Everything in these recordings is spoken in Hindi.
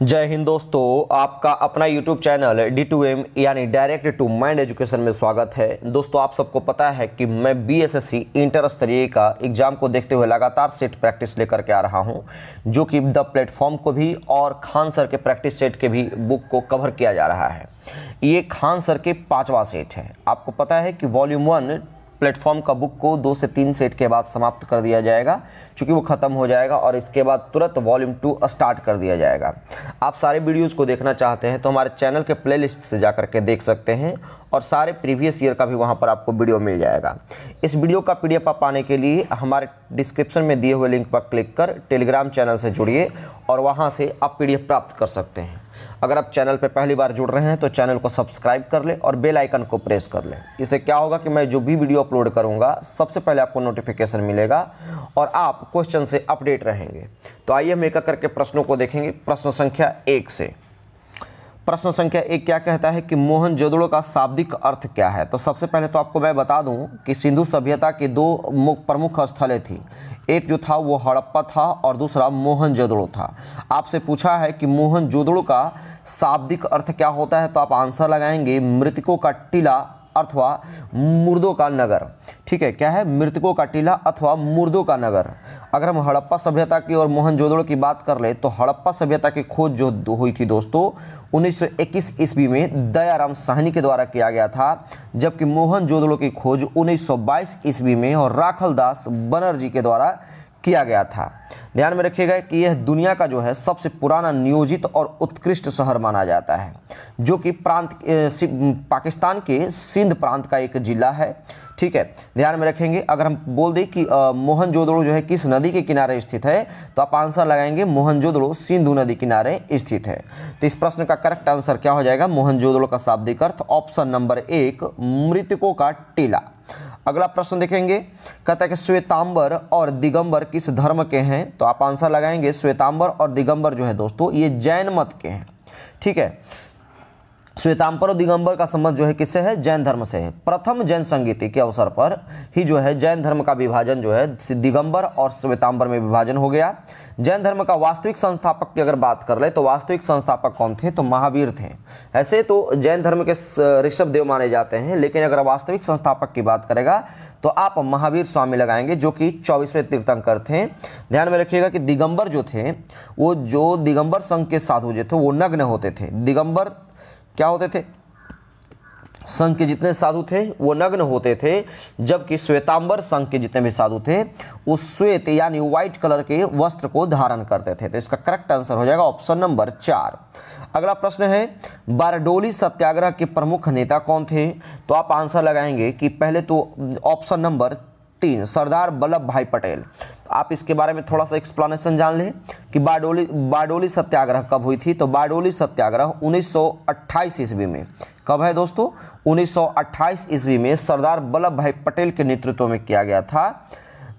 जय हिंद दोस्तों, आपका अपना YouTube चैनल D2M यानी डायरेक्ट टू माइंड एजुकेशन में स्वागत है। दोस्तों, आप सबको पता है कि मैं BSSC इंटर स्तरीय का एग्जाम को देखते हुए लगातार सेट प्रैक्टिस लेकर के आ रहा हूं, जो कि द प्लेटफॉर्म को भी और खान सर के प्रैक्टिस सेट के भी बुक को कवर किया जा रहा है। ये खान सर के 5वां सेट है। आपको पता है कि वॉल्यूम 1 प्लेटफॉर्म का बुक को 2 से 3 सेट के बाद समाप्त कर दिया जाएगा, क्योंकि वो ख़त्म हो जाएगा और इसके बाद तुरंत वॉल्यूम 2 स्टार्ट कर दिया जाएगा। आप सारे वीडियोज़ को देखना चाहते हैं तो हमारे चैनल के प्लेलिस्ट से जा करके देख सकते हैं और सारे प्रीवियस ईयर का भी वहाँ पर आपको वीडियो मिल जाएगा। इस वीडियो का PDF आप पाने के लिए हमारे डिस्क्रिप्शन में दिए हुए लिंक पर क्लिक कर टेलीग्राम चैनल से जुड़िए और वहाँ से आप PDF प्राप्त कर सकते हैं। अगर आप चैनल पर पहली बार जुड़ रहे हैं तो चैनल को सब्सक्राइब कर लें और बेल आइकन को प्रेस कर लें। इससे क्या होगा कि मैं जो भी वीडियो अपलोड करूंगा सबसे पहले आपको नोटिफिकेशन मिलेगा और आप क्वेश्चन से अपडेट रहेंगे। तो आइए हम एक एक करके प्रश्नों को देखेंगे। प्रश्न संख्या 1 से। प्रश्न संख्या 1 क्या कहता है कि मोहनजोदड़ो का शाब्दिक अर्थ क्या है। तो सबसे पहले तो आपको मैं बता दूं कि सिंधु सभ्यता के 2 प्रमुख स्थलें थी। एक जो था वो हड़प्पा था और दूसरा मोहनजोदड़ो था। आपसे पूछा है कि मोहनजोदड़ो का शाब्दिक अर्थ क्या होता है, तो आप आंसर लगाएंगे मृतकों का टीला अथवा मुर्दों का नगर। ठीक है, क्या है? मृतकों का टीला अथवा मुर्दों का नगर। अगर हम हड़प्पा सभ्यता की और मोहनजोदड़ो की बात कर ले तो हड़प्पा सभ्यता की खोज जो हुई थी दोस्तों 1921 ईस्वी में दयाराम साहनी के द्वारा किया गया था, जबकि मोहनजोदड़ो की खोज 1922 ईस्वी में और राखलदास बनर्जी के द्वारा किया गया था। ध्यान में रखिएगा कि यह दुनिया का जो है सबसे पुराना नियोजित और उत्कृष्ट शहर माना जाता है, जो कि पाकिस्तान के सिंध प्रांत का एक जिला है। ठीक है, ध्यान में रखेंगे। अगर हम बोल दें कि मोहनजोदड़ो जो है किस नदी के किनारे स्थित है, तो आप आंसर लगाएंगे मोहनजोदड़ो सिंधु नदी किनारे स्थित है। तो इस प्रश्न का करेक्ट आंसर क्या हो जाएगा? मोहनजोदड़ो का शाब्दिक अर्थ ऑप्शन नंबर 1 मृतकों का टीला। अगला प्रश्न देखेंगे। कहता है कि श्वेतांबर और दिगंबर किस धर्म के हैं, तो आप आंसर लगाएंगे श्वेतांबर और दिगंबर जो है दोस्तों ये जैन मत के हैं। ठीक है, श्वेतांबर और दिगंबर का संबंध जो है किससे है? जैन धर्म से है। प्रथम जैन संगीति के अवसर पर ही जो है जैन धर्म का विभाजन जो है दिगंबर और श्वेतांबर में विभाजन हो गया। जैन धर्म का वास्तविक संस्थापक की अगर बात कर ले तो वास्तविक संस्थापक कौन थे? तो महावीर थे। ऐसे तो जैन धर्म के ऋषभ देव माने जाते हैं, लेकिन अगर वास्तविक संस्थापक की बात करेगा तो आप महावीर स्वामी लगाएंगे, जो कि 24वें तीर्थंकर थे। ध्यान में रखिएगा कि दिगंबर जो थे वो जो दिगंबर संघ के साधु जो थे वो नग्न होते थे। दिगंबर क्या होते थे? संघ के जितने साधु थे वो नग्न होते थे, जबकि श्वेतांबर संघ के जितने भी साधु थे वो श्वेत यानी व्हाइट कलर के वस्त्र को धारण करते थे। तो इसका करेक्ट आंसर हो जाएगा ऑप्शन नंबर 4। अगला प्रश्न है बारडोली सत्याग्रह के प्रमुख नेता कौन थे, तो आप आंसर लगाएंगे कि पहले तो ऑप्शन नंबर 3 सरदार वल्लभ भाई पटेल। आप इसके बारे में थोड़ा सा एक्सप्लेनेशन जान लें कि बारडोली सत्याग्रह कब हुई थी। तो बारडोली सत्याग्रह 1928 ईस्वी में। कब है दोस्तों? 1928 ईस्वी में सरदार वल्लभ भाई पटेल के नेतृत्व में किया गया था।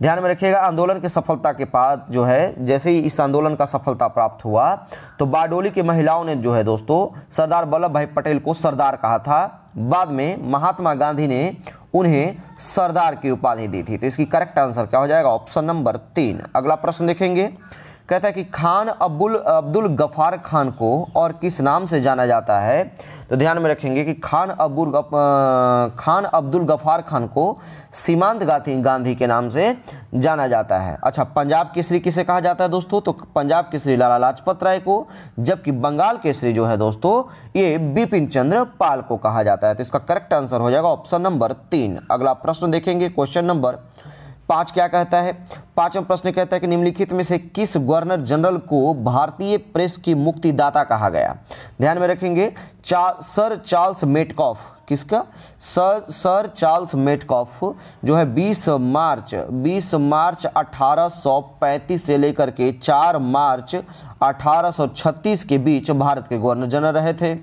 ध्यान में रखिएगा, आंदोलन की सफलता के बाद जो है जैसे ही इस आंदोलन का सफलता प्राप्त हुआ तो बारडोली की महिलाओं ने जो है दोस्तों सरदार वल्लभ भाई पटेल को सरदार कहा था। बाद में महात्मा गांधी ने उन्हें सरदार की उपाधि दी थी। तो इसकी करेक्ट आंसर क्या हो जाएगा? Option number 3। अगला प्रश्न देखेंगे। कहता है कि खान अब्दुल गफ्फार खान को और किस नाम से जाना जाता है, तो ध्यान में रखेंगे कि खान अब्दुल गफ्फार खान को सीमांत गांधी के नाम से जाना जाता है। अच्छा, पंजाब केसरी किसे कहा जाता है दोस्तों? तो पंजाब केसरी लाला लाजपत राय को, जबकि बंगाल केसरी जो है दोस्तों ये बिपिन चंद्र पाल को कहा जाता है। तो इसका करेक्ट आंसर हो जाएगा ऑप्शन नंबर 3। अगला प्रश्न देखेंगे। क्वेश्चन नंबर 5 क्या कहता है? 5वां प्रश्न कहता है कि निम्नलिखित में से किस गवर्नर जनरल को भारतीय प्रेस की मुक्तिदाता कहा गया? ध्यान में रखेंगे सर चार्ल्स मेटकॉफ। किसका? सर चार्ल्स मेटकॉफ जो है 20 मार्च 1835 से लेकर के 4 मार्च 1836 के बीच भारत के गवर्नर जनरल रहे थे।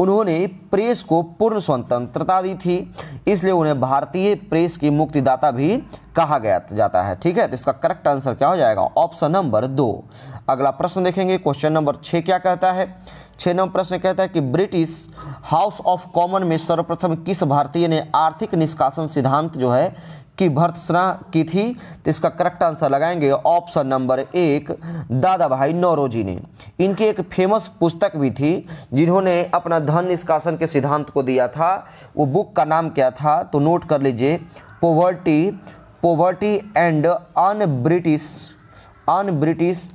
उन्होंने प्रेस को पूर्ण स्वतंत्रता दी थी, इसलिए उन्हें भारतीय प्रेस की मुक्तिदाता भी कहा गया जाता है। ठीक है, तो इसका करेक्ट आंसर क्या हो जाएगा? Option number 2। अगला प्रश्न देखेंगे। क्वेश्चन नंबर 6 क्या कहता है? 6 नंबर प्रश्न कहता है कि ब्रिटिश हाउस ऑफ कॉमन में सर्वप्रथम किस भारतीय ने आर्थिक निष्कासन सिद्धांत जो है की भर्त्सना की थी? तो इसका करेक्ट आंसर लगाएंगे ऑप्शन नंबर 1 दादा भाई नौरोजी ने। इनकी एक फेमस पुस्तक भी थी जिन्होंने अपना धन निष्कासन के सिद्धांत को दिया था। वो बुक का नाम क्या था? तो नोट कर लीजिए, poverty and un British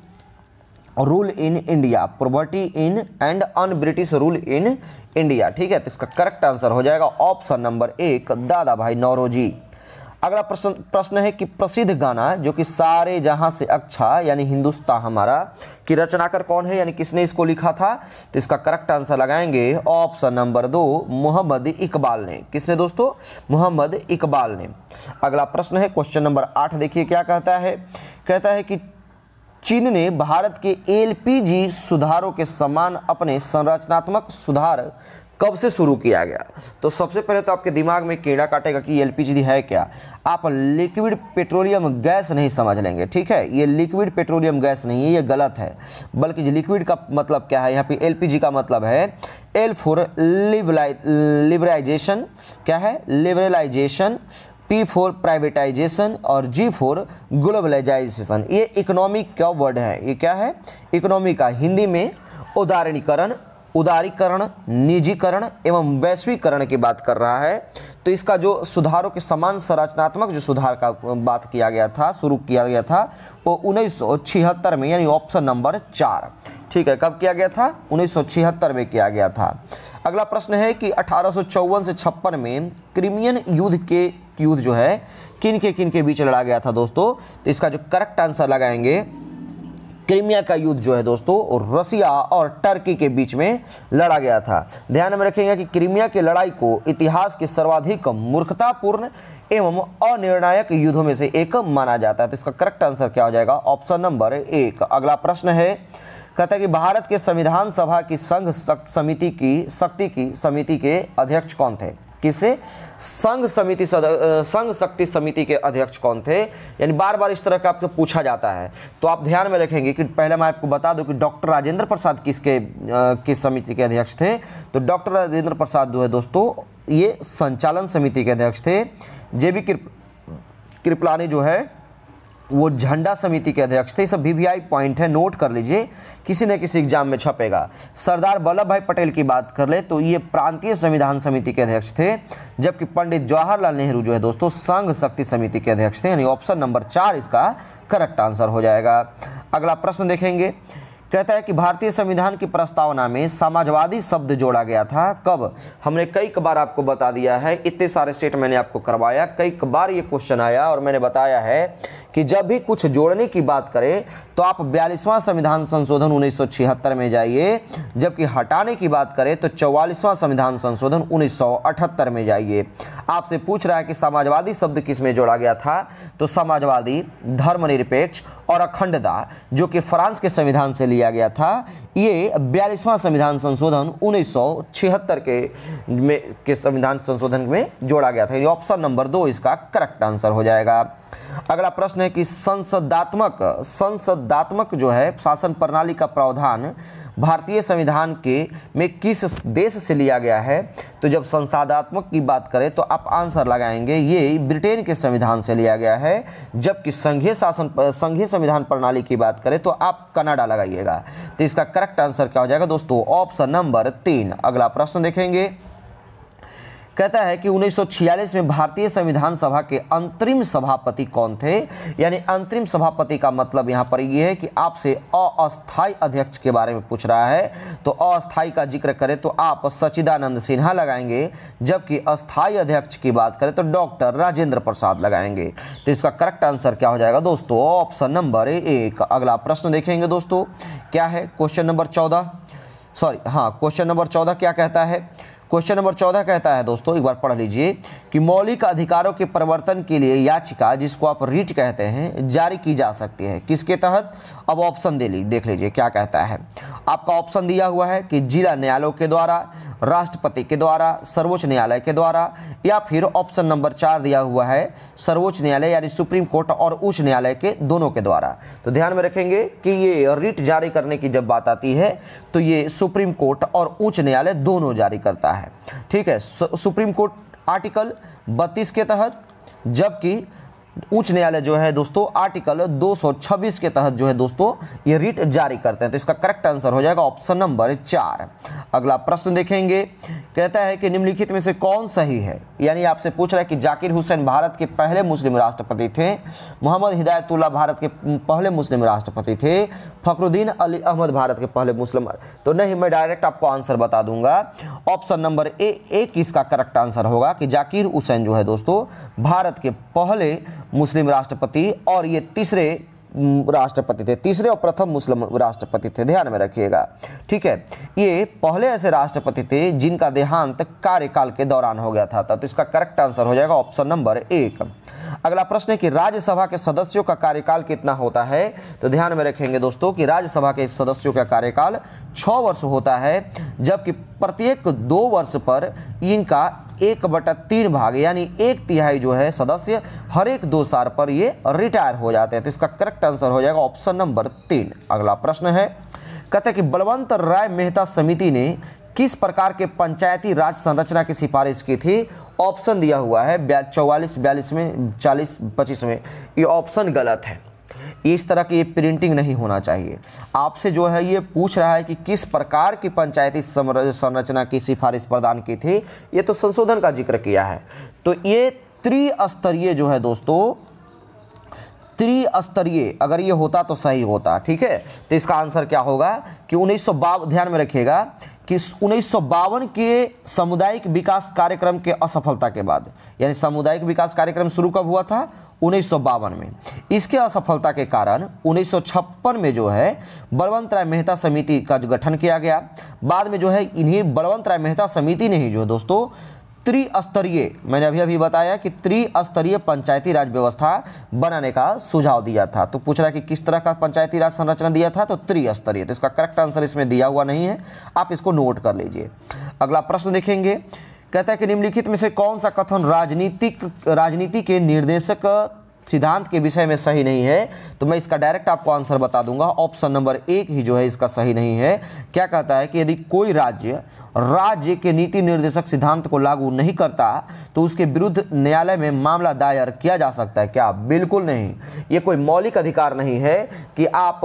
rule in India. Poverty in and un British rule in India. ठीक है, तो इसका करेक्ट आंसर हो जाएगा ऑप्शन नंबर 1 दादा भाई नौरोजी। अगला प्रश्न है कि प्रसिद्ध गाना जो कि सारे जहां से अच्छा यानी हिंदुस्तान हमारा की रचनाकार कौन है, यानी किसने इसको लिखा था? तो इसका करेक्ट आंसर लगाएंगे ऑप्शन नंबर 2 मोहम्मद इकबाल ने। किसने दोस्तों? मोहम्मद इकबाल ने। अगला प्रश्न है क्वेश्चन नंबर 8, देखिए क्या कहता है। कहता है कि चीन ने भारत के एलपीजी सुधारों के समान अपने संरचनात्मक सुधार कब से शुरू किया गया? तो सबसे पहले तो आपके दिमाग में कीड़ा काटेगा कि एलपीजी है क्या। आप लिक्विड पेट्रोलियम गैस नहीं समझ लेंगे। ठीक है, ये लिक्विड पेट्रोलियम गैस नहीं है, ये गलत है। बल्कि लिक्विड का मतलब क्या है, यहाँ पे एलपीजी का मतलब है एल फॉर लिबरलाइजेशन, क्या है? लिबरलाइजेशन, P फॉर प्राइवेटाइजेशन और G फॉर ग्लोबलाइजेशन। ये इकोनॉमिक का वर्ड है। ये क्या है? इकोनॉमी का हिंदी में उदारीकरण, निजीकरण एवं वैश्वीकरण की बात कर रहा है। तो इसका जो सुधारों के समान संरचनात्मक जो सुधार का बात किया गया था, शुरू किया गया था, वो 1976 में, यानी ऑप्शन नंबर 4। ठीक है, कब किया गया था? 1976 में किया गया था। अगला प्रश्न है कि 1854 से 56 में क्रिमियन युद्ध जो है किन के बीच लड़ा गया था दोस्तों? तो इसका जो करेक्ट आंसर लगाएंगे, क्रीमिया का युद्ध जो है दोस्तों रसिया और टर्की के बीच में लड़ा गया था। ध्यान में रखेंगे कि क्रीमिया की लड़ाई को इतिहास के सर्वाधिक मूर्खतापूर्ण एवं अनिर्णायक युद्धों में से एक माना जाता है। तो इसका करेक्ट आंसर क्या हो जाएगा? Option number 1। अगला प्रश्न है, कहता है कि भारत के संविधान सभा की संघ समिति के अध्यक्ष कौन थे? किसे? संघ शक्ति समिति के अध्यक्ष कौन थे? यानी बार बार इस तरह का आपको पूछा जाता है, तो आप ध्यान में रखेंगे कि पहले मैं आपको बता दूं कि डॉक्टर राजेंद्र प्रसाद किस समिति के अध्यक्ष थे? तो डॉक्टर राजेंद्र प्रसाद जो है दोस्तों ये संचालन समिति के अध्यक्ष थे। जेबी कृपलानी जो है वो झंडा समिति के अध्यक्ष थे। सब वीवीआई पॉइंट है, नोट कर लीजिए, किसी न किसी एग्जाम में छपेगा। सरदार वल्लभ भाई पटेल की बात कर ले तो ये प्रांतीय संविधान समिति के अध्यक्ष थे, जबकि पंडित जवाहरलाल नेहरू जो है दोस्तों संघ शक्ति समिति के अध्यक्ष थे। यानी ऑप्शन नंबर 4 इसका करेक्ट आंसर हो जाएगा। अगला प्रश्न देखेंगे, कहता है कि भारतीय संविधान की प्रस्तावना में समाजवादी शब्द जोड़ा गया था कब? हमने कई बार आपको बता दिया है, इतने सारे सेट मैंने आपको करवाया, कई बार ये क्वेश्चन आया और मैंने बताया है कि जब भी कुछ जोड़ने की बात करें तो आप 42वां संविधान संशोधन 1976 में जाइए, जबकि हटाने की बात करें तो 44वां संविधान संशोधन 1978 में जाइए। आपसे पूछ रहा है कि समाजवादी शब्द किस में जोड़ा गया था? तो समाजवादी, धर्मनिरपेक्ष और अखंडता जो कि फ्रांस के संविधान से लिया गया था, ये 42वां संविधान संशोधन 1976 के संविधान संशोधन में जोड़ा गया था। ये ऑप्शन नंबर 2 इसका करेक्ट आंसर हो जाएगा। अगला प्रश्न है कि संसदात्मक जो है शासन प्रणाली का प्रावधान भारतीय संविधान में किस देश से लिया गया है? तो जब संसदात्मक की बात करें तो आप आंसर लगाएंगे ये ब्रिटेन के संविधान से लिया गया है, जबकि संघीय संविधान प्रणाली की बात करें तो आप कनाडा लगाइएगा। तो इसका करेक्ट आंसर क्या हो जाएगा दोस्तों? Option number 3। अगला प्रश्न देखेंगे, कहता है कि 1946 में भारतीय संविधान सभा के अंतरिम सभापति कौन थे? यानी अंतरिम सभापति का मतलब यहाँ पर ये है कि आपसे अस्थायी अध्यक्ष के बारे में पूछ रहा है। तो अस्थायी का जिक्र करें तो आप सच्चिदानंद सिन्हा लगाएंगे, जबकि अस्थायी अध्यक्ष की बात करें तो डॉक्टर राजेंद्र प्रसाद लगाएंगे। तो इसका करेक्ट आंसर क्या हो जाएगा दोस्तों? Option number 1। अगला प्रश्न देखेंगे दोस्तों, क्या है? क्वेश्चन नंबर 14 क्या कहता है? क्वेश्चन नंबर 14 कहता है दोस्तों, एक बार पढ़ लीजिए कि मौलिक अधिकारों के परिवर्तन के लिए याचिका, जिसको आप रिट कहते हैं, जारी की जा सकती है किसके तहत? अब ऑप्शन देख लीजिए क्या कहता है। आपका ऑप्शन दिया हुआ है कि जिला न्यायालयों के द्वारा, राष्ट्रपति के द्वारा, सर्वोच्च न्यायालय के द्वारा, या फिर ऑप्शन नंबर 4 दिया हुआ है सर्वोच्च न्यायालय यानी सुप्रीम कोर्ट और उच्च न्यायालय के दोनों के द्वारा। तो ध्यान में रखेंगे कि ये रिट जारी करने की जब बात आती है तो ये सुप्रीम कोर्ट और उच्च न्यायालय दोनों जारी करता है। ठीक है, सुप्रीम कोर्ट आर्टिकल 32 के तहत जबकि उच्च न्यायालय जो है दोस्तों आर्टिकल 226 के तहत जो है दोस्तों ये रिट जारी करते हैं। तो इसका करेक्ट आंसर हो जाएगा ऑप्शन नंबर 4। अगला प्रश्न देखेंगे, कहता है कि निम्नलिखित में से कौन सही है। यानी आपसे पूछ रहा है कि जाकिर हुसैन भारत के पहले मुस्लिम राष्ट्रपति थे, मोहम्मद हिदायतुल्लाह भारत के पहले मुस्लिम राष्ट्रपति थे, फखरुद्दीन अली अहमद भारत के पहले मुस्लिम। तो नहीं, मैं डायरेक्ट आपको आंसर बता दूंगा। ऑप्शन नंबर ए इसका करेक्ट आंसर होगा कि जाकिर हुसैन जो है दोस्तों भारत के पहले मुस्लिम राष्ट्रपति और ये तीसरे राष्ट्रपति थे, तीसरे और प्रथम मुस्लिम राष्ट्रपति थे, ध्यान में रखिएगा। ठीक है, ये पहले ऐसे राष्ट्रपति थे जिनका देहांत कार्यकाल के दौरान हो गया था। तो इसका करेक्ट आंसर हो जाएगा ऑप्शन नंबर 1। अगला प्रश्न है कि राज्यसभा के सदस्यों का कार्यकाल कितना होता है। तो ध्यान में रखेंगे दोस्तों कि राज्यसभा के सदस्यों का कार्यकाल 6 वर्ष होता है, जबकि प्रत्येक 2 वर्ष पर इनका 1/3 भाग यानी 1/3 जो है सदस्य हर एक 2 साल पर ये रिटायर हो जाते हैं। तो इसका करेक्ट आंसर हो जाएगा ऑप्शन नंबर 3। अगला प्रश्न है, कहते हैं कि बलवंत राय मेहता समिति ने किस प्रकार के पंचायती राज संरचना की सिफारिश की थी। ऑप्शन दिया हुआ है 44-42 में, 40-25 में। ये ऑप्शन गलत है, इस तरह की ये प्रिंटिंग नहीं होना चाहिए। आपसे जो है ये पूछ रहा है कि किस प्रकार की पंचायती संरचना की सिफारिश प्रदान की थी, ये तो संशोधन का जिक्र किया है। तो ये त्रिस्तरीय जो है दोस्तों, त्रिस्तरीय अगर ये होता तो सही होता। ठीक है, तो इसका आंसर क्या होगा कि 1952, ध्यान में रखिएगा कि 1952 के सामुदायिक विकास कार्यक्रम के असफलता के बाद, यानी सामुदायिक विकास कार्यक्रम शुरू कब हुआ था 1952 में, इसके असफलता के कारण 1956 में जो है बलवंत राय मेहता समिति का जो गठन किया गया। बाद में जो है इन्हीं बलवंत राय मेहता समिति ने ही जो है दोस्तों त्रिस्तरीय, मैंने अभी बताया कि त्रिस्तरीय पंचायती राज व्यवस्था बनाने का सुझाव दिया था। तो पूछ रहा है कि किस तरह का पंचायती राज संरचना दिया था, तो त्रिस्तरीय। तो इसका करेक्ट आंसर इसमें दिया हुआ नहीं है, आप इसको नोट कर लीजिए। अगला प्रश्न देखेंगे, कहता है कि निम्नलिखित में से कौन सा कथन राजनीति के निर्देशक सिद्धांत के विषय में सही नहीं है। तो मैं इसका डायरेक्ट आपको आंसर बता दूंगा। ऑप्शन नंबर 1 ही जो है इसका सही नहीं है। क्या कहता है कि यदि कोई राज्य के नीति निर्देशक सिद्धांत को लागू नहीं करता तो उसके विरुद्ध न्यायालय में मामला दायर किया जा सकता है क्या? बिल्कुल नहीं। ये कोई मौलिक अधिकार नहीं है कि आप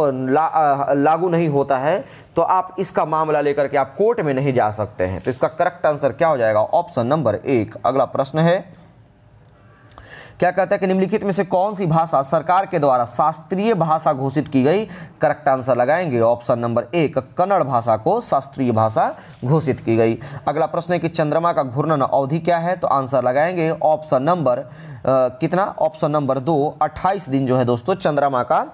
लागू नहीं होता है तो आप इसका मामला लेकर के आप कोर्ट में नहीं जा सकते हैं। तो इसका करेक्ट आंसर क्या हो जाएगा? Option number 1। अगला प्रश्न है, क्या कहता है कि निम्नलिखित में से कौन सी भाषा सरकार के द्वारा शास्त्रीय भाषा घोषित की गई? करेक्ट आंसर लगाएंगे ऑप्शन नंबर 1, कन्नड़ भाषा को शास्त्रीय भाषा घोषित की गई। अगला प्रश्न है कि चंद्रमा का घूर्णन अवधि क्या है? तो आंसर लगाएंगे ऑप्शन नंबर कितना? ऑप्शन नंबर 2, 28 दिन जो है दोस्तों चंद्रमा का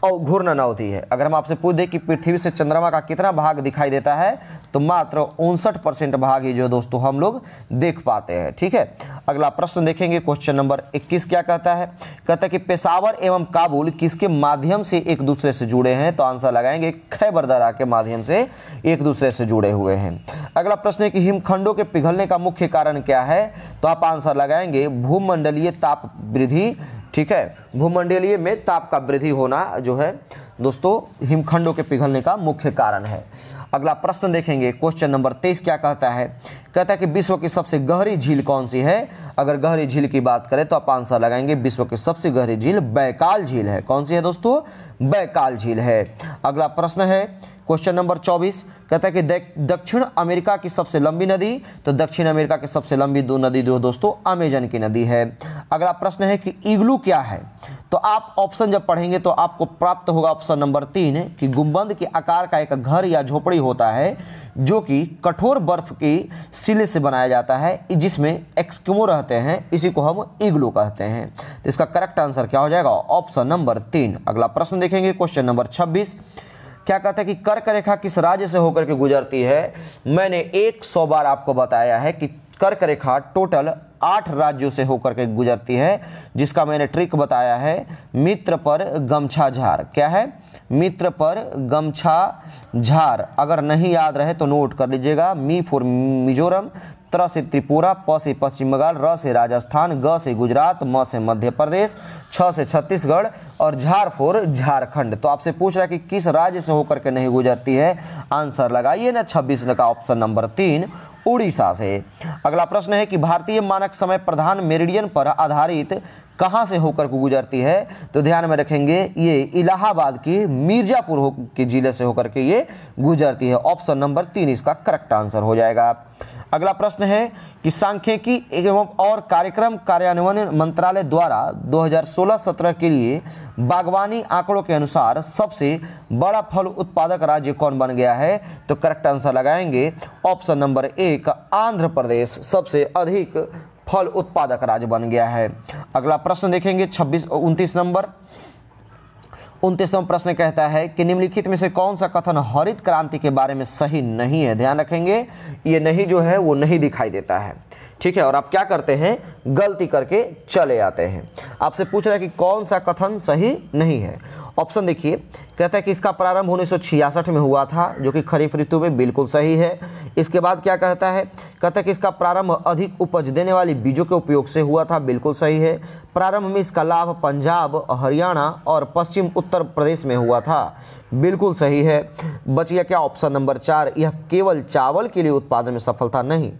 घूर्णन अवधि है। अगर हम आपसे पूछ दें कि पृथ्वी से चंद्रमा का कितना भाग दिखाई देता है तो मात्र 59% भाग ही जो है दोस्तों हम लोग देख पाते हैं। ठीक है, अगला प्रश्न देखेंगे, क्वेश्चन नंबर 21 क्या कहता है? कहता है कि पेशावर एवं काबुल किसके माध्यम से एक दूसरे से जुड़े हैं? तो आंसर लगाएंगे खैबर दर्रा के माध्यम से एक दूसरे से जुड़े हुए हैं। अगला प्रश्न है कि हिमखंडों के पिघलने का मुख्य कारण क्या है? तो आप आंसर लगाएंगे भूमंडलीय ताप वृद्धि। ठीक है, भूमंडलीय में ताप का वृद्धि होना जो है दोस्तों हिमखंडों के पिघलने का मुख्य कारण है। अगला प्रश्न देखेंगे, क्वेश्चन नंबर 23 क्या कहता है? कहता है कि विश्व की सबसे गहरी झील कौन सी है? अगर गहरी झील की बात करें तो आप आंसर लगाएंगे विश्व की सबसे गहरी झील बैकाल झील है। कौन सी है दोस्तों? बैकाल झील है। अगला प्रश्न है क्वेश्चन नंबर 24, कहता है कि दक्षिण अमेरिका की सबसे लंबी नदी? तो दक्षिण अमेरिका की सबसे लंबी नदी जो दोस्तों अमेजन की नदी है। अगला प्रश्न है कि इग्लू क्या है? तो आप ऑप्शन जब पढ़ेंगे तो आपको प्राप्त होगा ऑप्शन नंबर 3 कि गुंबद के आकार का एक घर या झोपड़ी होता है जो कि कठोर बर्फ की सिले से बनाया जाता है, जिसमें एस्किमो रहते हैं, इसी को हम इग्लू कहते हैं। तो इसका करेक्ट आंसर क्या हो जाएगा? Option number 3। अगला प्रश्न देखेंगे, क्वेश्चन नंबर 26 क्या कहता है कि कर्क रेखा किस राज्य से होकर के गुजरती है? मैंने 100 बार आपको बताया है कि कर्क रेखा टोटल 8 राज्यों से होकर के गुजरती है, जिसका मैंने ट्रिक बताया है मित्र पर गमछा झार। क्या है? मित्र पर गमछा झार। अगर नहीं याद रहे तो नोट कर लीजिएगा। मी फॉर मिजोरम, त्र से त्रिपुरा, प से पश्चिम बंगाल, र से राजस्थान, ग से गुजरात, म से मध्य प्रदेश, छ से छत्तीसगढ़ और झार फॉर झारखंड। तो आपसे पूछ रहा है कि किस राज्य से होकर के नहीं गुजरती है, आंसर लगाइए ना 26 का ऑप्शन नंबर 3 उड़ीसा से। अगला प्रश्न है कि भारतीय मानक समय प्रधान मेरिडियन पर आधारित कहां से होकर गुजरती है, तो ध्यान में रखेंगे ये इलाहाबाद की मिर्जापुर के जिले से होकर के ये गुजरती है। ऑप्शन नंबर 3 इसका करेक्ट आंसर हो जाएगा। अगला प्रश्न है कि सांख्यिकी एवं और कार्यक्रम कार्यान्वयन मंत्रालय द्वारा 2016-17 के लिए बागवानी आंकड़ों के अनुसार सबसे बड़ा फल उत्पादक राज्य कौन बन गया है, तो करेक्ट आंसर लगाएंगे ऑप्शन नंबर 1 आंध्र प्रदेश सबसे अधिक फल उत्पादक राज्य बन गया है। अगला प्रश्न देखेंगे 29 नंबर प्रश्न कहता है कि निम्नलिखित में से कौन सा कथन हरित क्रांति के बारे में सही नहीं है। ध्यान रखेंगे ये नहीं जो है वो नहीं दिखाई देता है, ठीक है, और आप क्या करते हैं गलती करके चले आते हैं। आपसे पूछ रहा है कि कौन सा कथन सही नहीं है। ऑप्शन देखिए, कहता है कि इसका प्रारंभ 1966 में हुआ था जो कि खरीफ ऋतु में, बिल्कुल सही है। इसके बाद क्या कहता है, कहता है कि इसका प्रारंभ अधिक उपज देने वाली बीजों के उपयोग से हुआ था, बिल्कुल सही है। प्रारंभ में इसका लाभ पंजाब, हरियाणा और पश्चिम उत्तर प्रदेश में हुआ था, बिल्कुल सही है। बच गया क्या ऑप्शन नंबर 4, यह केवल चावल के लिए उत्पादन में सफल था, नहीं,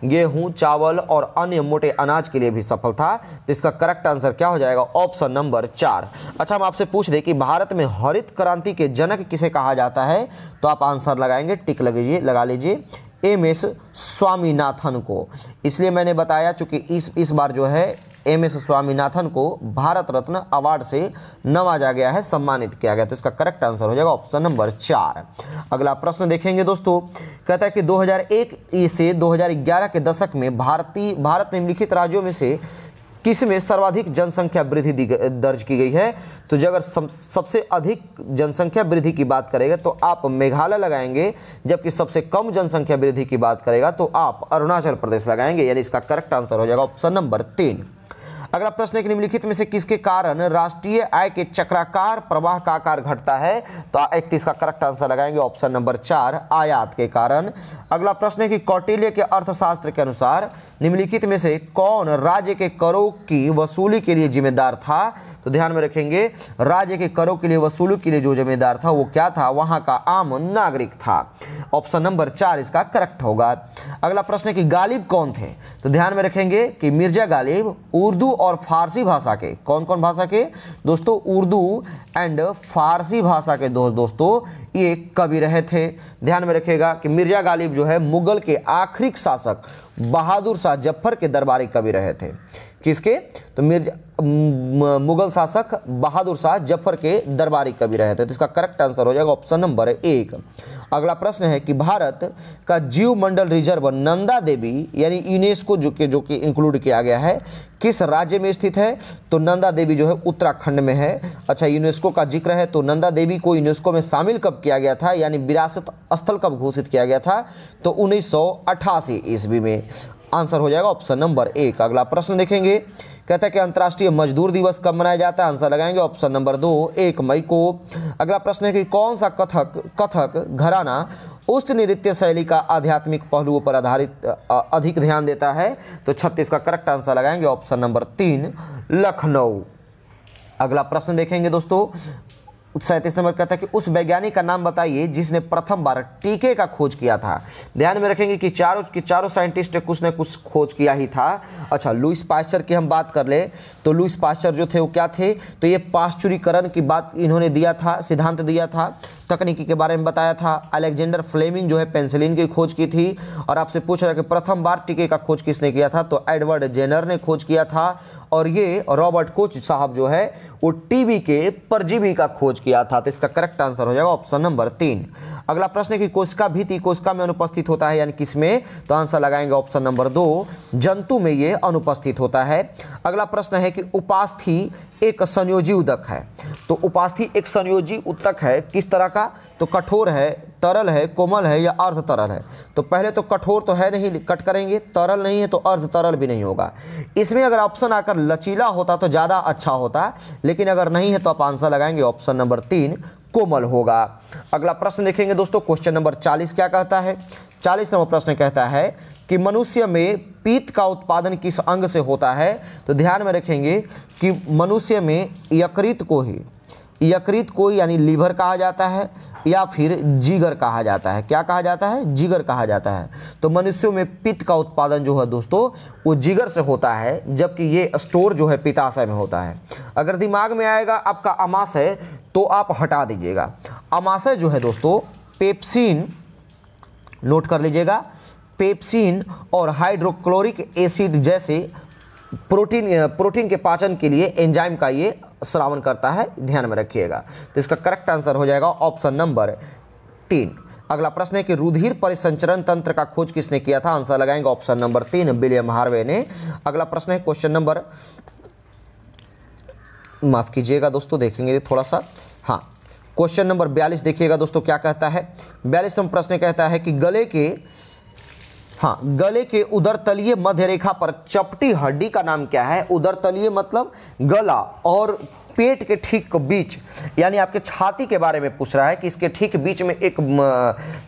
गेहूं, चावल और अन्य मोटे अनाज के लिए भी सफल था। तो इसका करेक्ट आंसर क्या हो जाएगा ऑप्शन नंबर 4। अच्छा, हम आपसे पूछ दें कि भारत में हरित क्रांति के जनक किसे कहा जाता है, तो आप आंसर लगाएंगे, टिक लगा लीजिए MS स्वामीनाथन को। इसलिए मैंने बताया चूंकि इस बार जो है MS स्वामीनाथन को भारत रत्न अवार्ड से नवाजा गया है, सम्मानित किया गया, तो इसका करेक्ट आंसर हो जाएगा ऑप्शन नंबर 4। अगला प्रश्न देखेंगे दोस्तों, कहता है कि 2001 से 2011 के दशक में भारत निम्नलिखित राज्यों में से किस में सर्वाधिक जनसंख्या वृद्धि दर्ज की गई है, तो अगर सबसे अधिक जनसंख्या वृद्धि की बात करेगा तो आप मेघालय लगाएंगे, जबकि सबसे कम जनसंख्या वृद्धि की बात करेगा तो आप अरुणाचल प्रदेश लगाएंगे, यानी इसका करेक्ट आंसर हो जाएगा ऑप्शन नंबर 3। अगला प्रश्न है कि निम्नलिखित में से किसके कारण राष्ट्रीय आय के चक्राकार प्रवाह का आकार घटता है, तो 31 का करेक्ट आंसर लगाएंगे ऑप्शन नंबर 4 आयात के कारण। अगला प्रश्न है कि कौटिल्य के अर्थशास्त्र के अनुसार निम्नलिखित में से कौन राज्य के करों की वसूली के लिए जिम्मेदार था, तो ध्यान में रखेंगे राज्य के करों के लिए वसूली के लिए जो जिम्मेदार था वो क्या था, वहां का आम नागरिक था। ऑप्शन नंबर 4 इसका करेक्ट होगा। अगला प्रश्न है कि गालिब कौन थे, तो ध्यान में रखेंगे कि मिर्जा गालिब उर्दू और फारसी भाषा के, कौन कौन भाषा के दोस्तों, उर्दू एंड फारसी भाषा के दोस्तों ये कवि रहे थे। ध्यान में रखिएगा कि मिर्जा गालिब जो है मुगल के आखिरी शासक बहादुर शाह जफर के दरबारी कवि रहे थे। किसके, तो मुगल शासक बहादुर शाह जफर के दरबारी कवि रहे थे, तो इसका करेक्ट आंसर हो जाएगा ऑप्शन नंबर 1। अगला प्रश्न है कि भारत का जीव मंडल रिजर्व नंदा देवी यानी यूनेस्को जो कि इंक्लूड किया गया है किस राज्य में स्थित है, तो नंदा देवी जो है उत्तराखंड में है। अच्छा, यूनेस्को का जिक्र है तो नंदा देवी को यूनेस्को में शामिल कब किया गया था, यानी विरासत स्थल कब घोषित किया गया था, तो 1988 ईस्वी में। आंसर हो जाएगा ऑप्शन नंबर 1। अगला प्रश्न देखेंगे, कहता है कि अंतर्राष्ट्रीय मजदूर दिवस कब मनाया जाता है, आंसर लगाएंगे ऑप्शन नंबर 2 1 मई को। अगला प्रश्न है कि कौन सा कथक घराना उस नृत्य शैली का आध्यात्मिक पहलुओं पर आधारित अधिक ध्यान देता है, तो 36 का करेक्ट आंसर लगाएंगे ऑप्शन नंबर 3 लखनऊ। अगला प्रश्न देखेंगे दोस्तों 37 नंबर कहता है कि उस वैज्ञानिक का नाम बताइए जिसने प्रथम बार टीके का खोज किया था। ध्यान में रखेंगे कि चारों साइंटिस्ट ने कुछ न कुछ खोज किया ही था। अच्छा, लुईस पास्चर की हम बात कर ले तो लुईस पास्चर जो थे वो क्या थे, तो ये पाश्चुरीकरण की बात इन्होंने दिया था, सिद्धांत दिया था, तकनीकी के बारे में बताया था। अलेक्जेंडर फ्लेमिंग जो है पेंसिलिन की खोज की थी। और आपसे पूछ रहा है कि प्रथम बार टीके का खोज किसने किया था, तो एडवर्ड जेनर ने खोज किया था। और ये रॉबर्ट कोच साहब जो है वो टीबी के परजीवी का खोज किया था, तो इसका करेक्ट आंसर हो जाएगा ऑप्शन नंबर 3। अगला प्रश्न है कि कोशिका भित्ति कोशिका में अनुपस्थित होता है यानी किसमें, तो आंसर लगाएंगे ऑप्शन नंबर 2 जंतु में ये अनुपस्थित होता है। अगला प्रश्न है कि उपास्थि एक संयोजी उदक है, तो उपास्थि एक संयोजी उतक है किस तरह का, तो कठोर है, तरल है, कोमल है या अर्ध तरल है। तो पहले तो कठोर तो है नहीं, कट करेंगे, तरल नहीं है तो अर्ध तरल भी नहीं होगा। इसमें अगर ऑप्शन आकर लचीला होता तो ज़्यादा अच्छा होता, लेकिन अगर नहीं है तो आप आंसर लगाएंगे ऑप्शन नंबर 3 कोमल होगा। अगला प्रश्न देखेंगे दोस्तों, क्वेश्चन नंबर 40 क्या कहता है। 40 नंबर प्रश्न कहता है कि मनुष्य में पीत का उत्पादन किस अंग से होता है। तो ध्यान में रखेंगे कि मनुष्य में यकृत को यानी लीवर कहा जाता है या फिर जिगर कहा जाता है। क्या कहा जाता है? जिगर कहा जाता है। तो मनुष्यों में पित्त का उत्पादन जो है दोस्तों वो जिगर से होता है, जबकि ये स्टोर जो है पित्ताशय में होता है। अगर दिमाग में आएगा आपका अमाशय तो आप हटा दीजिएगा। अमाशय जो है दोस्तों पेप्सिन, नोट कर लीजिएगा, पेप्सिन और हाइड्रोक्लोरिक एसिड जैसे प्रोटीन के पाचन के लिए एंजाइम का ये स्रावन करता है, ध्यान में रखिएगा। तो इसका करेक्ट आंसर हो जाएगा ऑप्शन नंबर 3। अगला प्रश्न है कि रुधिर परिसंचरण तंत्र का खोज किसने किया था। आंसर लगाएंगे ऑप्शन नंबर 3, विलियम हार्वे ने। अगला प्रश्न है क्वेश्चन नंबर, माफ कीजिएगा दोस्तों, देखेंगे थोड़ा सा, हाँ, क्वेश्चन नंबर 42 देखिएगा दोस्तों क्या कहता है। 42 नंबर प्रश्न कहता है कि गले के उदरतलीय मध्य रेखा पर चपटी हड्डी का नाम क्या है। उदरतलीय मतलब गला और पेट के ठीक बीच, यानी आपके छाती के बारे में पूछ रहा है कि इसके ठीक बीच में एक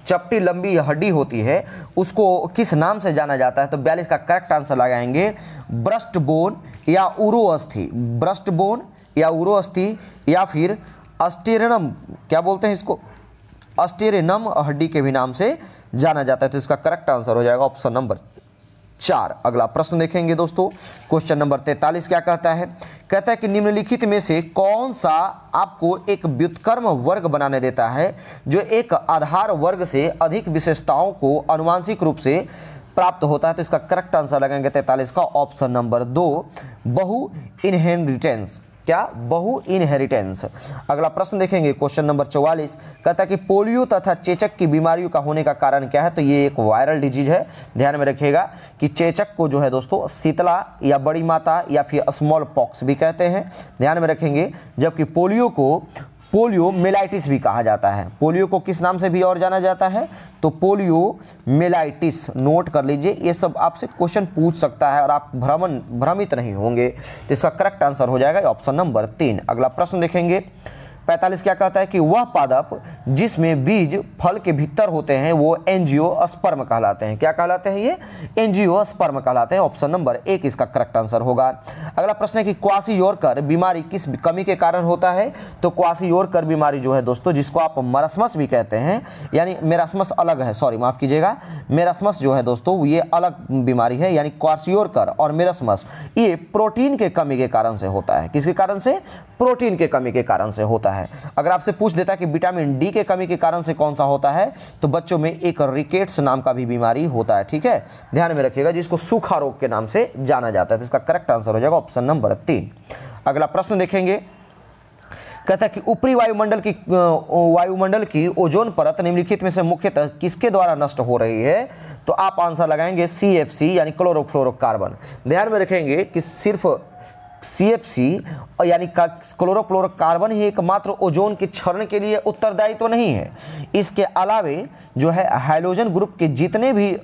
चपटी लंबी हड्डी होती है, उसको किस नाम से जाना जाता है। तो 42 का करेक्ट आंसर लगाएंगे ब्रेस्ट बोन या उरोअस्थि। ब्रेस्ट बोन या उरोअस्थि या फिर अस्टेरेनम, क्या बोलते हैं इसको, अस्टेरेनम हड्डी के भी नाम से जाना जाता है। तो इसका करेक्ट आंसर हो जाएगा ऑप्शन नंबर 4। अगला प्रश्न देखेंगे दोस्तों, क्वेश्चन नंबर 43 क्या कहता है। कहता है कि निम्नलिखित में से कौन सा आपको एक व्युत्क्रम वर्ग बनाने देता है जो एक आधार वर्ग से अधिक विशेषताओं को आनुवंशिक रूप से प्राप्त होता है। तो इसका करेक्ट आंसर लगाएंगे 43 का ऑप्शन नंबर 2, बहु इनहेरिटेंस। क्या? बहु इनहेरिटेंस। अगला प्रश्न देखेंगे क्वेश्चन नंबर 44, कहता है कि पोलियो तथा चेचक की बीमारियों का होने का कारण क्या है। तो ये एक वायरल डिजीज है, ध्यान में रखिएगा कि चेचक को जो है दोस्तों शीतला या बड़ी माता या फिर स्मॉल पॉक्स भी कहते हैं, ध्यान में रखेंगे। जबकि पोलियो को पोलियो मेलाइटिस भी कहा जाता है। पोलियो को किस नाम से भी और जाना जाता है? तो पोलियो मेलाइटिस, नोट कर लीजिए। ये सब आपसे क्वेश्चन पूछ सकता है और आप भ्रमित नहीं होंगे। तो इसका करेक्ट आंसर हो जाएगा ऑप्शन नंबर 3। अगला प्रश्न देखेंगे 45 क्या कहता है कि वह पादप जिसमें बीज फल के भीतर होते हैं वो एंजियोस्पर्म कहलाते हैं। क्या कहलाते हैं? ये एंजियोस्पर्म कहलाते हैं। ऑप्शन नंबर 1 इसका करेक्ट आंसर होगा। अगला प्रश्न है कि क्वासियोरकर बीमारी किस कमी के कारण होता है। तो क्वासियोरकर बीमारी जो है दोस्तों, जिसको आप मरस्मस भी कहते हैं, यानी मेरास्मस अलग है, सॉरी माफ कीजिएगा, मेरास्मस जो है दोस्तों ये अलग बीमारी है, यानी क्वासियोरकर और मेरास्मस ये प्रोटीन के कमी के कारण से होता है। किसके कारण से? प्रोटीन के कमी के कारण से होता है। अगर आपसे पूछ देता है कि विटामिन डी के कमी के कारण से कौन सा होता है, तो बच्चों में एक रिकेट्स नाम का भी बीमारी होता है, ठीक है, ध्यान में रखिएगा, जिसको सूखा रोग के नाम से जाना जाता है। तो इसका करेक्ट आंसर हो जाएगा ऑप्शन नंबर 3। अगला प्रश्न देखेंगे, कहता है कि ऊपरी वायुमंडल की ओजोन परत निम्नलिखित में से मुख्यतः किसके द्वारा नष्ट हो रही है। तो आप आंसर लगाएंगे CFC यानी क्लोरोफ्लोरोकार्बन। ध्यान में रखेंगे कि सिर्फ CFC यानी क्लोरोफ्लोरोकार्बन ही एकमात्र ओजोन के क्षरण के लिए उत्तरदायी तो नहीं है। इसके अलावे जो है हाइड्रोजन ग्रुप के जितने भी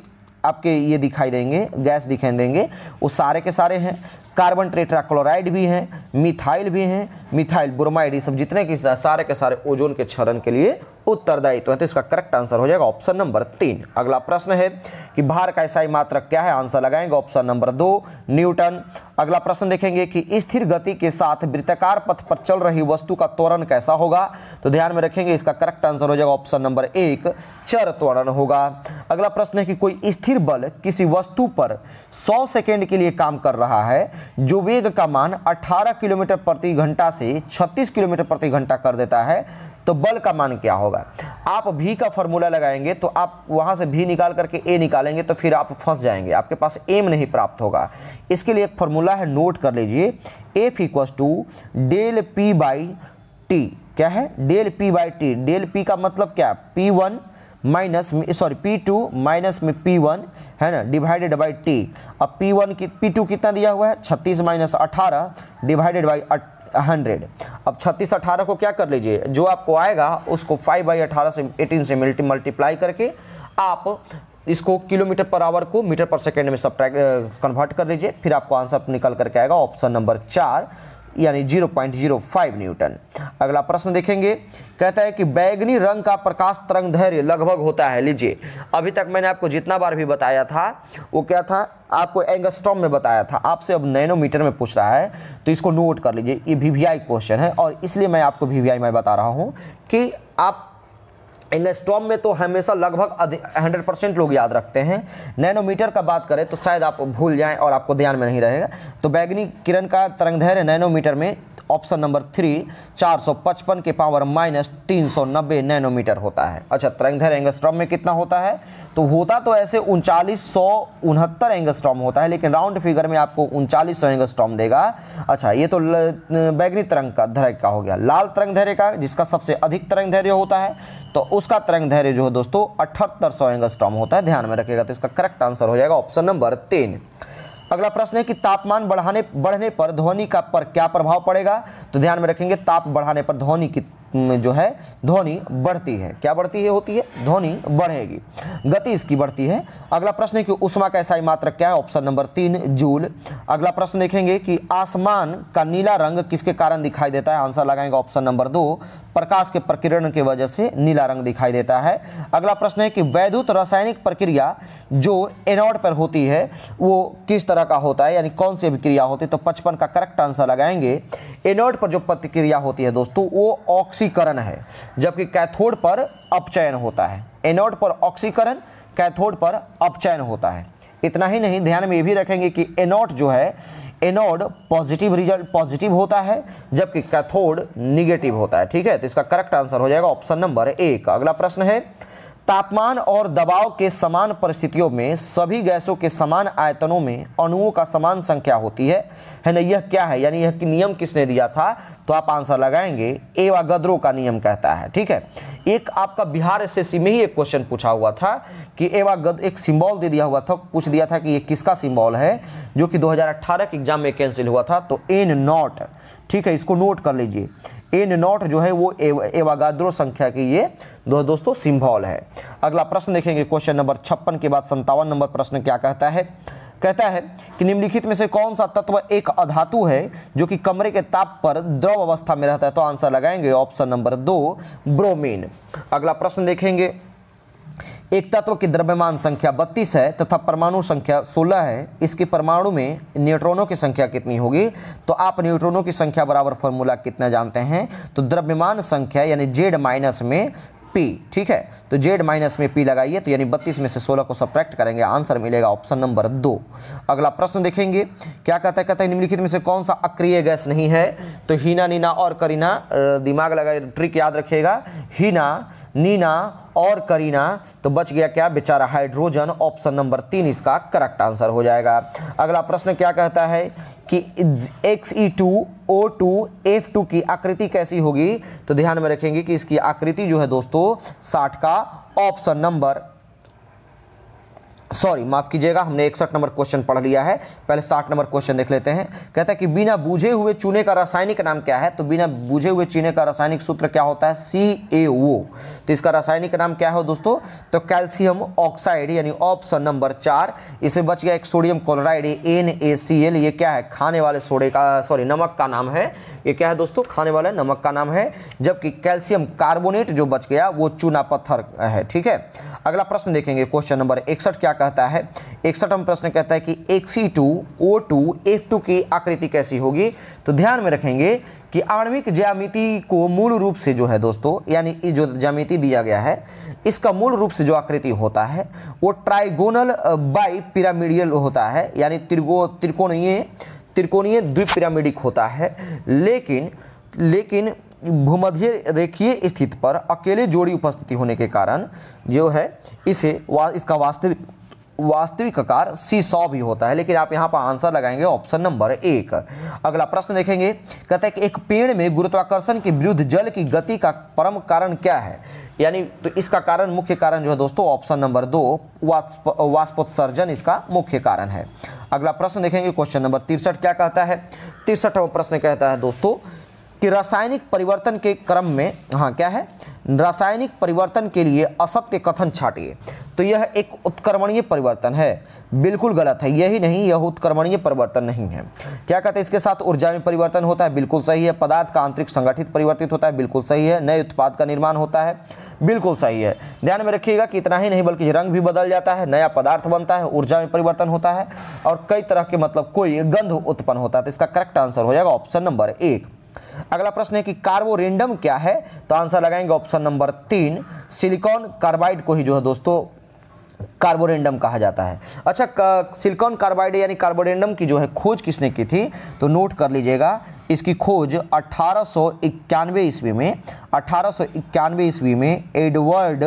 आपके ये दिखाई देंगे, गैस दिखाई देंगे, वो सारे के सारे हैं। कार्बन टेट्राक्लोराइड भी हैं, मिथाइल भी हैं, मिथाइल ब्रोमाइड, ये सब जितने के सारे के सारे ओजोन के क्षरण के लिए उत्तरदायित्व है। तो इसका करेक्ट आंसर हो जाएगा ऑप्शन नंबर 3। अगला प्रश्न है कि भार का इकाई मात्रक क्या है। आंसर लगाएंगे ऑप्शन नंबर 2, न्यूटन। अगला प्रश्न देखेंगे कि स्थिर गति के साथ वृत्ताकार पथ पर चल रही वस्तु का त्वरण कैसा होगा। तो ध्यान में रखेंगे इसका करेक्ट आंसर हो जाएगा ऑप्शन नंबर 1, चर त्वरण होगा। अगला प्रश्न है कि कोई स्थिर बल किसी वस्तु पर 100 सेकेंड के लिए काम कर रहा है जो वेग का मान 18 किलोमीटर प्रति घंटा से 36 किलोमीटर प्रति घंटा कर देता है, तो बल का मान क्या होगा। आप भी का फॉर्मूला लगाएंगे तो आप वहां से भी निकाल करके ए निकालेंगे तो फिर आप फंस जाएंगे, आपके पास एम नहीं प्राप्त होगा। इसके लिए एक फॉर्मूला है, नोट कर लीजिए, F = del P by T. क्या है? Del P by T. Del P का मतलब क्या? P2 माइनस में P1 है ना, डिवाइडेड बाई टी। अब P2 कितना दिया हुआ है? 36 - 18 डिवाइडेड बाई 100। अब 36 18 को क्या कर लीजिए, जो आपको आएगा उसको 5/18 से 18 से मल्टीप्लाई करके आप इसको किलोमीटर पर आवर को मीटर पर सेकेंड में कन्वर्ट कर लीजिए, फिर आपको आंसर निकल करके आएगा ऑप्शन नंबर 4, यानी 0.05 न्यूटन। अगला प्रश्न देखेंगे, कहता है कि बैगनी रंग का प्रकाश तरंग दैर्घ्य लगभग होता है। लीजिए, अभी तक मैंने आपको जितना बार भी बताया था वो क्या था, आपको एंगस्ट्रॉम में बताया था, आपसे अब नैनोमीटर में पूछ रहा है, तो इसको नोट कर लीजिए। ये वीवीआई क्वेश्चन है और इसलिए मैं आपको वीवीआई में बता रहा हूँ कि आप एंगस्ट्रॉम में तो हमेशा लगभग 100% लोग याद रखते हैं। नैनोमीटर का बात करें तो शायद आप भूल जाएं और आपको ध्यान में नहीं रहेगा। तो बैगनी किरण का तरंगदैर्घ्य नैनोमीटर में ऑप्शन नंबर 3 455 के पावर माइनस 390 नैनोमीटर होता है। अच्छा, तरंगदैर्घ्य एंगस्ट्रॉम में कितना होता है, तो होता तो ऐसे 3969 एंगस्ट्रॉम होता है, लेकिन राउंड फिगर में आपको 3900 एंगस्ट्रॉम देगा। अच्छा, ये तो बैगनी तरंग का दैर्घ्य का हो गया। लाल तरंगदैर्घ्य का, जिसका सबसे अधिक तरंगदैर्घ्य होता है, तो उसका तरंगदैर्घ्य जो है दोस्तों 7800 एंगस्ट्रॉम होता है। ध्यान में रखिएगा। तो इसका करेक्ट आंसर हो जाएगा ऑप्शन नंबर 3। अगला प्रश्न है कि तापमान बढ़ने पर ध्वनि का पर क्या प्रभाव पड़ेगा। तो ध्यान में रखेंगे, ताप बढ़ाने पर ध्वनि की जो है ध्वनि बढ़ती है। क्या बढ़ती है होती है, ध्वनि बढ़ेगी, गति इसकी बढ़ती है। अगला प्रश्न है कि ऊष्मा का एसआई मात्रक क्या है। Option number 3 joule. अगला प्रश्न देखेंगे कि आसमान का नीला रंग किसके कारण दिखाई देता है। आंसर लगाएंगे ऑप्शन नंबर 2 प्रकाश के प्रकीर्णन की वजह से नीला रंग दिखाई देता है। अगला प्रश्न है कि वैद्युत रासायनिक प्रक्रिया जो एनोड पर होती है वो किस तरह का होता है, यानी कौन सी अभिक्रिया होती है। तो 55 का करेक्ट आंसर लगाएंगे। एनोड पर जो प्रतिक्रिया होती है दोस्तों वो ऑक्सीकरण है, जबकि कैथोड पर अपचयन होता है। एनोड पर ऑक्सीकरण, कैथोड पर अपचयन होता है। इतना ही नहीं, ध्यान में ये भी रखेंगे कि एनोड जो है, एनोड पॉजिटिव होता है, जबकि कैथोड निगेटिव होता है। ठीक है, तो इसका करेक्ट आंसर हो जाएगा ऑप्शन नंबर 1। अगला प्रश्न है, तापमान और दबाव के समान परिस्थितियों में सभी गैसों के समान आयतनों में अणुओं का समान संख्या होती है ना। यह क्या है, यानी यह नियम किसने दिया था। तो आप आंसर लगाएंगे एवागाद्रो का नियम कहता है। ठीक है, एक आपका बिहार एसएससी में ही एक क्वेश्चन पूछा हुआ था कि एवागाद्रो, एक सिंबल दे दिया हुआ था, पूछ दिया था कि ये किसका सिंबल है, जो कि 2018 के एग्जाम में कैंसिल हुआ था। तो एन नॉट, ठीक है, इसको नोट कर लीजिए। एन नॉट जो है वो एवागाद्रो संख्या की ये दोस्तों सिंबल है। अगला प्रश्न देखेंगे, क्वेश्चन नंबर 56 के बाद 57 नंबर प्रश्न क्या कहता है। कहता है कि निम्नलिखित में से कौन सा तत्व एक अधातु है जो कि कमरे के ताप पर द्रव अवस्था में रहता है। तो आंसर लगाएंगे ऑप्शन नंबर 2 ब्रोमीन। अगला प्रश्न देखेंगे, एक तत्व की द्रव्यमान संख्या 32 है तथा परमाणु संख्या 16 है, इसके परमाणु में न्यूट्रॉनों की संख्या कितनी होगी। तो आप न्यूट्रॉनों की संख्या बराबर फॉर्मूला कितना जानते हैं। तो द्रव्यमान संख्या यानी Z माइनस में P। ठीक है, तो Z माइनस में P लगाइए, तो यानी 32 में से 16 को सब्ट्रैक्ट करेंगे, आंसर मिलेगा ऑप्शन नंबर 2। अगला प्रश्न देखेंगे, क्या कहता है। कहता है निम्नलिखित में से कौन सा अक्रिय गैस नहीं है। तो हीना, नीना और करीना, दिमाग लगाए, ट्रिक याद रखिएगा, हीना, नीना और करीना, तो बच गया क्या, बेचारा हाइड्रोजन। ऑप्शन नंबर 3 इसका करेक्ट आंसर हो जाएगा। अगला प्रश्न क्या कहता है कि Xe2O2F2 की आकृति कैसी होगी। तो ध्यान में रखेंगे कि इसकी आकृति जो है दोस्तों 60 का ऑप्शन नंबर, सॉरी माफ कीजिएगा, हमने 61 नंबर क्वेश्चन पढ़ लिया है, पहले 60 नंबर क्वेश्चन देख लेते हैं। कहता है कि बिना बूझे हुए चूने का रासायनिक नाम क्या है। तो बिना बूझे हुए चूने का रासायनिक सूत्र क्या होता है, CaO। तो इसका रासायनिक नाम क्या है दोस्तों, तो कैल्शियम ऑक्साइड, यानी ऑप्शन नंबर 4। इसे बच गया एक सोडियम क्लोराइड NaCl। ये क्या है, खाने वाले सोडे का, सॉरी नमक का नाम है। ये क्या है दोस्तों, खाने वाले नमक का नाम है। जबकि कैल्शियम कार्बोनेट जो बच गया वो चूना पत्थर है। ठीक है, अगला प्रश्न देखेंगे, क्वेश्चन नंबर 61 क्या कहता है। 61वां प्रश्न कहता है कि Xe2O2F2 की आकृति कैसी होगी। तो ध्यान में रखेंगे कि आणविक ज्यामिति को मूल रूप से जो है दोस्तों, यानी जो ज्यामिति दिया गया है इसका मूल रूप से जो आकृति होता है वो ट्राइगोनल बाई पिरामिडियल होता है, यानी त्रिकोणीय द्विपिरामिडिक होता है। लेकिन भूमध्य रेखीय स्थिति पर अकेले जोड़ी उपस्थिति होने के कारण जो है इसका वास्तविक आकार C100 भी होता है। लेकिन आप यहाँ पर आंसर लगाएंगे ऑप्शन नंबर 1। अगला प्रश्न देखेंगे, कहता है कि एक पेड़ में गुरुत्वाकर्षण के विरुद्ध जल की गति का परम कारण क्या है। यानी तो इसका कारण, मुख्य कारण जो है दोस्तों ऑप्शन नंबर 2 वाष्पोत्सर्जन इसका मुख्य कारण है। अगला प्रश्न देखेंगे, क्वेश्चन नंबर 63 क्या कहता है। 63वां प्रश्न कहता है दोस्तों कि रासायनिक परिवर्तन के क्रम में, हाँ क्या है, रासायनिक परिवर्तन के लिए असत्य कथन छाटिए। तो यह एक उत्क्रमणीय परिवर्तन है, बिल्कुल गलत है, यही नहीं, यह उत्क्रमणीय परिवर्तन नहीं है। क्या कहते हैं, इसके साथ ऊर्जा में परिवर्तन होता है, बिल्कुल सही है। पदार्थ का आंतरिक संगठित परिवर्तित होता है, बिल्कुल सही है। नए उत्पाद का निर्माण होता है, बिल्कुल सही है। ध्यान में रखिएगा कि इतना ही नहीं बल्कि रंग भी बदल जाता है, नया पदार्थ बनता है, ऊर्जा में परिवर्तन होता है और कई तरह के मतलब कोई गंध उत्पन्न होता है। तो इसका करेक्ट आंसर हो जाएगा ऑप्शन नंबर 1। अगला प्रश्न है कि कार्बोरेंडम क्या है, तो आंसर लगाएंगे ऑप्शन नंबर 3, सिलिकॉन कार्बाइड को ही जो है दोस्तों कार्बोरेंडम कहा जाता है। अच्छा, सिलिकॉन कार्बाइड यानी कार्बोरेंडम की जो है खोज किसने की थी, तो नोट कर लीजिएगा, इसकी खोज 1891 ईस्वी में, 1891 ईस्वी में एडवर्ड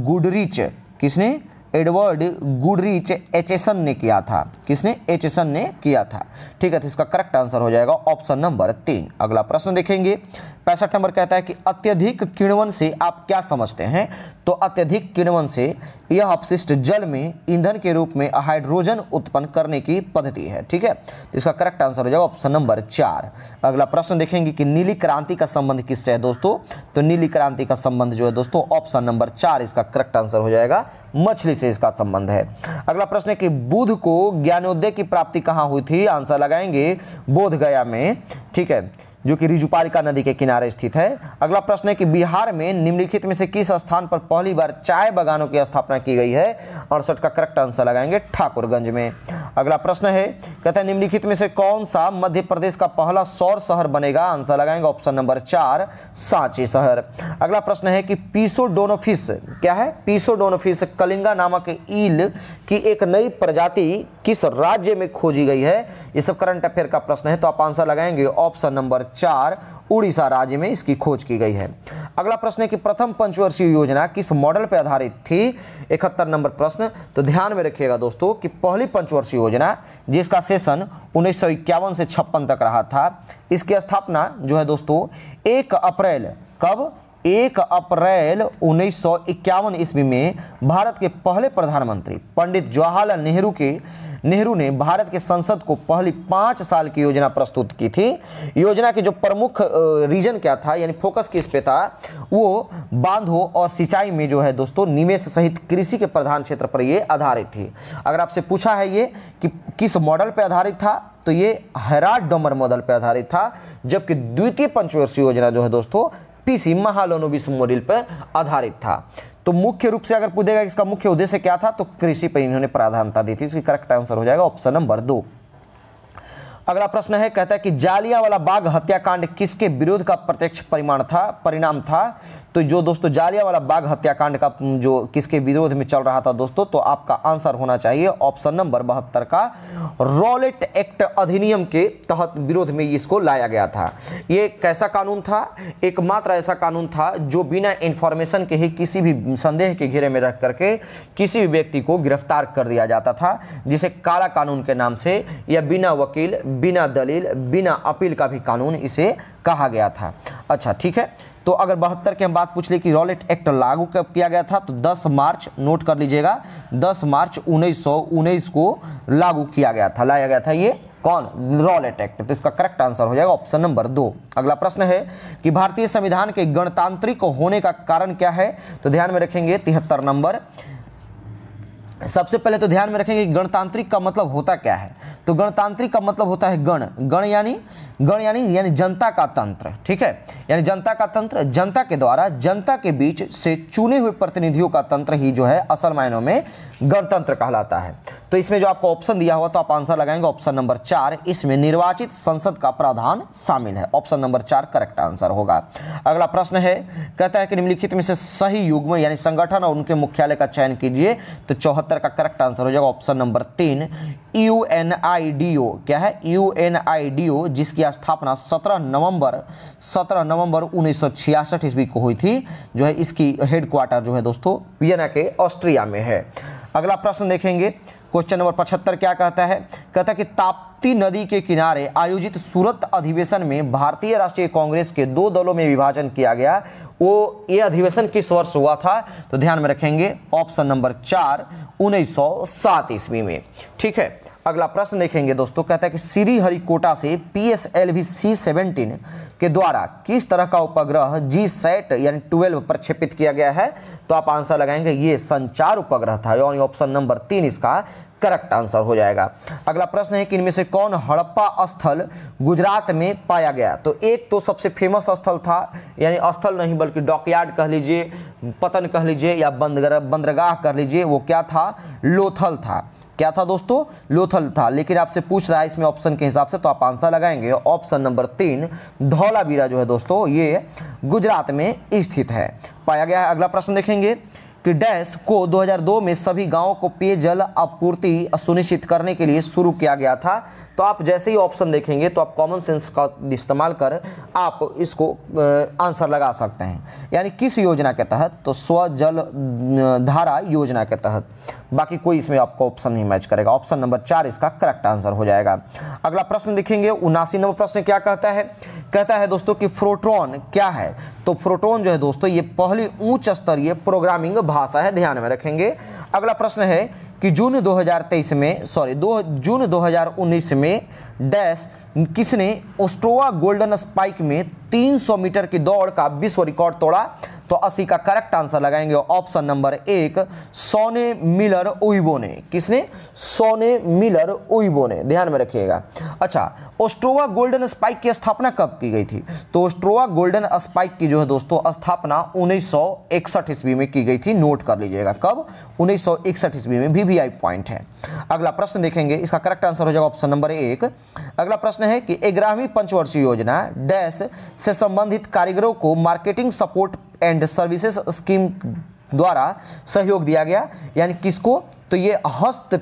गुडरिच, किसने, एडवर्ड गुडरिच एचेसन ने किया था। किसने, एचेसन ने किया था। ठीक है, तो इसका करेक्ट आंसर हो जाएगा ऑप्शन नंबर 3। अगला प्रश्न देखेंगे, 65 नंबर कहता है कि अत्यधिक किण्वन से आप क्या समझते हैं, तो अत्यधिक किण्वन से यह अपशिष्ट जल में ईंधन के रूप में हाइड्रोजन उत्पन्न करने की पद्धति है। ठीक है, तो इसका करेक्ट आंसर हो जाएगा ऑप्शन नंबर 4। अगला प्रश्न देखेंगे कि नीली क्रांति का संबंध किससे है दोस्तों, तो नीली क्रांति का संबंध जो है दोस्तों ऑप्शन नंबर 4 इसका करेक्ट आंसर हो जाएगा, मछली से इसका संबंध है। अगला प्रश्न है कि बुध को ज्ञानोदय की प्राप्ति कहाँ हुई थी, आंसर लगाएंगे बोध गया में। ठीक है, जो कि रिजुपालिका नदी के किनारे स्थित है। अगला प्रश्न है कि बिहार में निम्नलिखित में से किस स्थान पर पहली बार चाय बागानों की स्थापना की गई है, 68 का करेक्ट आंसर लगाएंगे ठाकुरगंज में। अगला प्रश्न है, कहता है निम्नलिखित में से कौन सा मध्य प्रदेश का पहला सौर शहर बनेगा, आंसर लगाएंगे ऑप्शन नंबर 4, सांची शहर। अगला प्रश्न है कि पीसोडोनोफिस क्या है, पीसोडोनोफिस कलिंगा नामक ईल की एक नई प्रजाति किस राज्य में खोजी गई है, ये सब करंट अफेयर का प्रश्न है, तो आप आंसर लगाएंगे ऑप्शन नंबर 4, उड़ीसा राज्य में इसकी खोज की गई है। अगला प्रश्न है कि प्रथम पंचवर्षीय योजना किस मॉडल पर आधारित थी, 71 नंबर प्रश्न। तो ध्यान में रखिएगा दोस्तों कि पहली पंचवर्षीय योजना जिसका सेशन 1951 से 56 तक रहा था, इसकी स्थापना जो है दोस्तों 1 अप्रैल, कब, 1 अप्रैल 1951 ईस्वी में भारत के पहले प्रधानमंत्री पंडित जवाहरलाल नेहरू ने भारत के संसद को पहली 5 साल की योजना प्रस्तुत की थी। योजना के जो प्रमुख रीजन क्या था, यानी फोकस किस पे था, वो बांधों और सिंचाई में जो है दोस्तों निवेश सहित कृषि के प्रधान क्षेत्र पर ये आधारित थी। अगर आपसे पूछा है ये कि किस मॉडल पे आधारित था, तो ये हेराल्ड डोमर मॉडल पे आधारित था, जबकि द्वितीय पंचवर्षीय योजना जो है दोस्तों पीसी महालनोबिस मॉडल पर आधारित था। तो मुख्य रूप से अगर पूछेगा इसका मुख्य उद्देश्य क्या था, तो कृषि पर इन्होंने प्राधान्यता दी थी। इसकी करेक्ट आंसर हो जाएगा ऑप्शन नंबर 2। अगला प्रश्न है, कहता है कि जालियांवाला बाग हत्याकांड किसके विरोध का प्रत्यक्ष परिणाम था। तो जो दोस्तों जालियांवाला बाग हत्याकांड का जो किसके विरोध में चल रहा था दोस्तों, तो आपका आंसर होना चाहिए ऑप्शन नंबर 72 का, रॉलेट एक्ट अधिनियम के तहत विरोध में इसको लाया गया था। ये कैसा कानून था, एकमात्र ऐसा कानून था जो बिना इंफॉर्मेशन के ही किसी भी संदेह के घेरे में रख करके किसी भी व्यक्ति को गिरफ्तार कर दिया जाता था, जिसे काला कानून के नाम से, या बिना वकील, बिना दलील, बिना अपील का भी कानून इसे कहा गया था। अच्छा ठीक है, तो अगर 72 की हम बात पूछ ले कि रॉलेट एक्ट लागू कब किया गया था, तो 10 मार्च, नोट कर लीजिएगा, 10 मार्च 1919 को लागू किया गया था, लाया गया था ये कौन, रॉलेट एक्ट। तो इसका करेक्ट आंसर हो जाएगा ऑप्शन नंबर 2। अगला प्रश्न है कि भारतीय संविधान के गणतांत्रिक होने का कारण क्या है, तो ध्यान में रखेंगे 73 नंबर। सबसे पहले तो ध्यान में रखेंगे कि गणतांत्रिक का मतलब होता क्या है, तो गणतांत्रिक का मतलब होता है गण यानी जनता का तंत्र। ठीक है, यानी जनता का तंत्र, जनता के द्वारा जनता के बीच से चुने हुए प्रतिनिधियों का तंत्र ही जो है असल मायनों में गणतंत्र कहलाता है। तो इसमें जो आपको ऑप्शन दिया हुआ, तो आप आंसर लगाएंगे ऑप्शन नंबर 4, इसमें निर्वाचित संसद का प्रावधान शामिल है। ऑप्शन नंबर 4 करेक्ट आंसर होगा। अगला प्रश्न है, कहता है कि निम्नलिखित में से सही युग्म यानी संगठन और उनके मुख्यालय का चयन कीजिए, तो 74 का करेक्ट आंसर हो जाएगा ऑप्शन नंबर 3, UNIDO। क्या है, UNIDO, जिसकी स्थापना 17 नवंबर 1966 ईस्वी को हुई थी, जो है इसकी हेडक्वार्टर जो है दोस्तों वियना के ऑस्ट्रिया में है। अगला प्रश्न देखेंगे, क्वेश्चन नंबर 75 क्या कहता है, कहता है कि ताप्ती नदी के किनारे आयोजित सूरत अधिवेशन में भारतीय राष्ट्रीय कांग्रेस के 2 दलों में विभाजन किया गया, वो ये अधिवेशन किस वर्ष हुआ था, तो ध्यान में रखेंगे ऑप्शन नंबर 4, 1907 ईस्वी में। ठीक है, अगला प्रश्न देखेंगे दोस्तों, कहता है कि श्रीहरिकोटा से PSLV C-17 के द्वारा किस तरह का उपग्रह GSAT यानी 12 प्रक्षेपित किया गया है? तो आप आंसर लगाएंगे ये संचार उपग्रह था, यानी ऑप्शन नंबर 3 इसका करेक्ट आंसर हो जाएगा। अगला प्रश्न है कि इनमें से कौन हड़प्पा स्थल गुजरात में पाया गया? तो एक तो सबसे फेमस स्थल था, यानी स्थल नहीं बल्कि डॉकयार्ड कह लीजिए, पतन कह लीजिए या बंदरगाह कह लीजिए, वो क्या था? लोथल था। क्या था दोस्तों? लोथल था। लेकिन आपसे पूछ रहा है इसमें ऑप्शन के हिसाब से, तो आप आंसर लगाएंगे ऑप्शन नंबर 3 धौलावीरा जो है दोस्तों ये गुजरात में स्थित है, पाया गया है। अगला प्रश्न देखेंगे कि डैश को 2002 में सभी गांवों को पेयजल आपूर्ति सुनिश्चित करने के लिए शुरू किया गया था। तो आप जैसे ही ऑप्शन देखेंगे तो आप कॉमन सेंस का इस्तेमाल कर आप इसको आंसर लगा सकते हैं। यानी किस योजना के तहत? तो स्वजल धारा योजना के तहत। बाकी कोई इसमें आपको ऑप्शन नहीं मैच करेगा। ऑप्शन नंबर 4 इसका करेक्ट आंसर हो जाएगा। अगला प्रश्न देखेंगे 79 नंबर प्रश्न क्या कहता है? कहता है दोस्तों कि फोर्ट्रॉन क्या है? तो फोर्ट्रॉन जो है दोस्तों ये पहली उच्च स्तरीय प्रोग्रामिंग भाषा है, ध्यान में रखेंगे। अगला प्रश्न है कि जून 2019 में डैश किसने ऑस्ट्रोवा गोल्डन स्पाइक में 300 मीटर की दौड़ का विश्व रिकॉर्ड तोड़ा? तो 80 का करेक्ट आंसर लगाएंगे ऑप्शन नंबर 1 सोने मिलर उइबो ने। किसने? सोने मिलर उइबो ने, ध्यान में रखिएगा। अच्छा, ऑस्ट्रोवा गोल्डन स्पाइक की स्थापना कब की गई थी? तो ऑस्ट्रोवा गोल्डन स्पाइक की जो है दोस्तों स्थापना 1961 ईस्वी में की गई थी, नोट कर लीजिएगा। कब? 1961 ईस्वी में, VVI पॉइंट है। अगला प्रश्न देखेंगे, इसका करेक्ट आंसर हो जाएगा ऑप्शन नंबर 1। अगला प्रश्न है कि 11वीं पंचवर्षीय योजना डैश से संबंधित कारीगरों को marketing support and services scheme द्वारा सहयोग दिया गया, यानी किसको? तो ये हस्त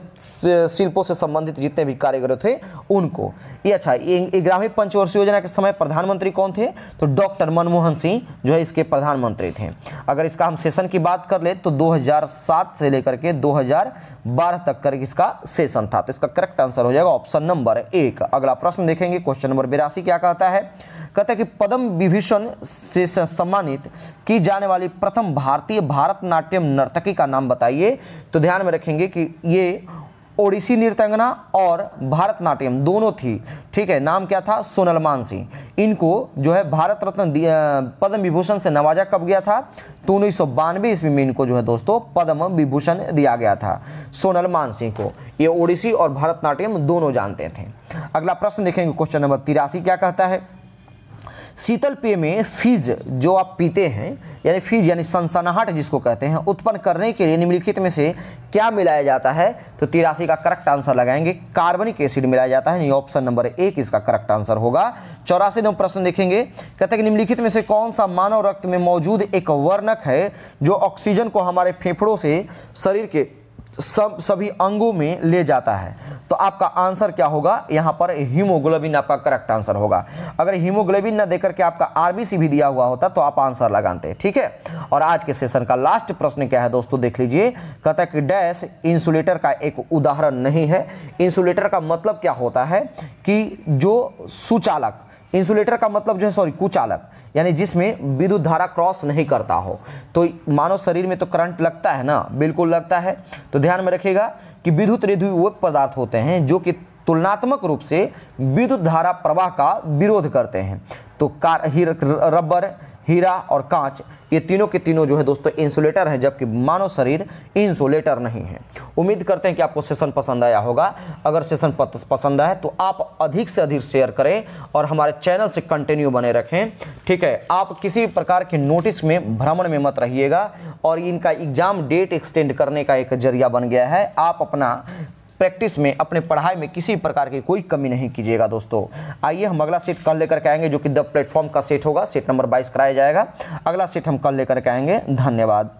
शिल्पों से संबंधित जितने भी कारीगर थे उनको। ये अच्छा, 11वीं पंचवर्षीय योजना के समय प्रधानमंत्री कौन थे? तो डॉक्टर मनमोहन सिंह जो है इसके प्रधानमंत्री थे। अगर इसका हम सेशन की बात कर ले तो 2007 से लेकर के 2012 तक कर इसका सेशन था। तो इसका करेक्ट आंसर हो जाएगा ऑप्शन नंबर 1। अगला प्रश्न देखेंगे, क्वेश्चन नंबर 82 क्या कहता है? कहता है कि पद्म विभूषण से सम्मानित की जाने वाली प्रथम भारतीय भारतनाट्यम नर्तकी का नाम बताइए। तो ध्यान में रखेंगे कि ये ओडिसी नृत्यांगना और भारतनाट्यम दोनों थी, ठीक है। नाम क्या था? सोनल मानसिंह। इनको जो है भारत रत्न पद्म विभूषण से नवाजा कब गया था? तो 1992 ईस्वी में इनको जो है दोस्तों पद्म विभूषण दिया गया था सोनल मानसिंह को। ये ओडिसी और भारतनाट्यम दोनों जानते थे। अगला प्रश्न देखेंगे, क्वेश्चन नंबर 83 क्या कहता है? शीतल पेय में फीज जो आप पीते हैं, यानी फीज यानी सनसनाहट जिसको कहते हैं, उत्पन्न करने के लिए निम्नलिखित में से क्या मिलाया जाता है? तो 83 का करेक्ट आंसर लगाएंगे कार्बनिक एसिड मिलाया जाता है, ऑप्शन नंबर 1 इसका करेक्ट आंसर होगा। 84 नंबर प्रश्न देखेंगे, कहते हैं कि निम्नलिखित में से कौन सा मानव रक्त में मौजूद एक वर्णक है जो ऑक्सीजन को हमारे फेफड़ों से शरीर के सभी अंगों में ले जाता है? तो आपका आंसर क्या होगा? यहाँ पर हीमोग्लोबिन आपका करेक्ट आंसर होगा। अगर हीमोग्लोबिन न देकर के आपका आरबीसी भी दिया हुआ होता तो आप आंसर लगाते, ठीक है। और आज के सेशन का लास्ट प्रश्न क्या है दोस्तों, देख लीजिए। कहता है कि डैश इंसुलेटर का एक उदाहरण नहीं है। इंसुलेटर का मतलब क्या होता है कि जो सुचालक, इंसुलेटर का मतलब जो है सॉरी कुचालक, यानी जिसमें विद्युत धारा क्रॉस नहीं करता हो। तो मानव शरीर में तो करंट लगता है ना, बिल्कुल लगता है। तो ध्यान में रखिएगा कि विद्युत रोधी वो पदार्थ होते हैं जो कि तुलनात्मक रूप से विद्युत धारा प्रवाह का विरोध करते हैं। तो रबर, हीरा और कांच, ये तीनों के तीनों जो है दोस्तों इंसुलेटर है, जबकि मानव शरीर इंसुलेटर नहीं है। उम्मीद करते हैं कि आपको सेशन पसंद आया होगा। अगर सेशन पसंद आए तो आप अधिक से अधिक शेयर करें और हमारे चैनल से कंटिन्यू बने रखें, ठीक है। आप किसी प्रकार के नोटिस में भ्रमण में मत रहिएगा, और इनका एग्जाम डेट एक्सटेंड करने का एक जरिया बन गया है। आप अपना प्रैक्टिस में, अपने पढ़ाई में किसी प्रकार की कोई कमी नहीं कीजिएगा दोस्तों। आइए हम अगला सेट कल लेकर के आएंगे, जो कि द प्लेटफॉर्म का सेट होगा। सेट नंबर 22 कराया जाएगा। अगला सेट हम कल लेकर के आएंगे। धन्यवाद।